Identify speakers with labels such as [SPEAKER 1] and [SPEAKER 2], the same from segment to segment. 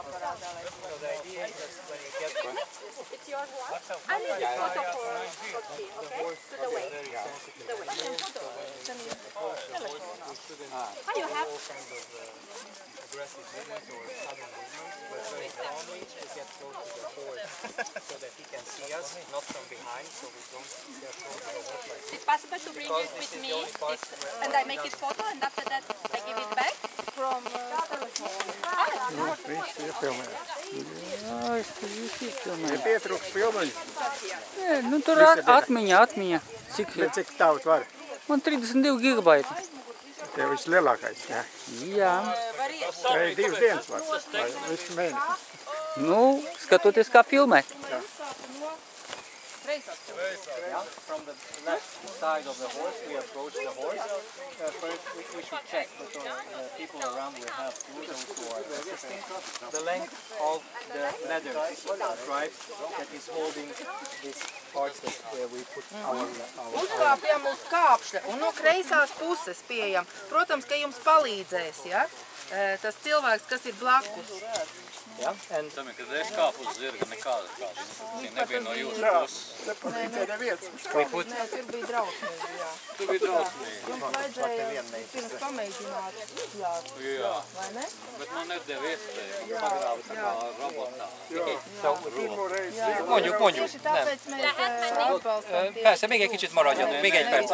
[SPEAKER 1] the idea is that when you get
[SPEAKER 2] It's yours one? I need a photo for Turkey, okay? To the way. The way. How you have?
[SPEAKER 1] aggressive movements or sudden movements, but very calmly to get close to the horse so that he can see us, not from behind, so we don't get close to the horse like this.
[SPEAKER 2] It's possible to bring it with me, and I make it photo, and after that I give it back from
[SPEAKER 3] Nepietrūks filmiņu.
[SPEAKER 4] Nu tur atmiņa.
[SPEAKER 3] Cik daudz var?
[SPEAKER 4] Man 32 gigabaiti.
[SPEAKER 3] Tev viss lielākais, jā?
[SPEAKER 4] Jā.
[SPEAKER 3] Vai 2 dienas var? Vai visu mēnesi?
[SPEAKER 4] Nu, skatoties kā filmē.
[SPEAKER 1] Yeah, from the left side of the horse, we approach the horse. First, we should check that the people around will have those who are assisting the length of the leather stripe that is holding this part that we put our
[SPEAKER 5] Uzkāpjam uz kāpšļa un no kreisās puses pieejam. Protams, ka jums palīdzēs, ja? Tas cilvēks, kas ir blakus.
[SPEAKER 1] Yeah, and
[SPEAKER 6] kad es kāpu uz zirga, nekāda kāda. Nebija no jūsu puses.
[SPEAKER 3] Nepalīdzēja neviens.
[SPEAKER 1] we put
[SPEAKER 5] Nē, tur bija drausmīgi, jā.
[SPEAKER 6] Tu biji drausmīgi.
[SPEAKER 5] Jums vajadzēja pirms pamēģināt izjāt,
[SPEAKER 6] Jā,
[SPEAKER 5] vai ne?
[SPEAKER 6] bet man nedēva iespēju. Pagrāvis kā robotā.
[SPEAKER 1] mondjuk.
[SPEAKER 5] Tieši tāpēc mēs atbalstam tie.
[SPEAKER 1] Persze, még egy kicsit maradjon, még egy perc.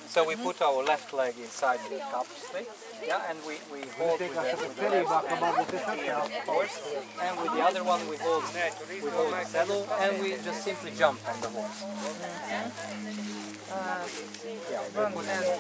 [SPEAKER 1] So we put our left leg inside the capsule, yeah, and we hold with the horse, and with the other one we hold the saddle, and we just simply jump on the horse.
[SPEAKER 5] One and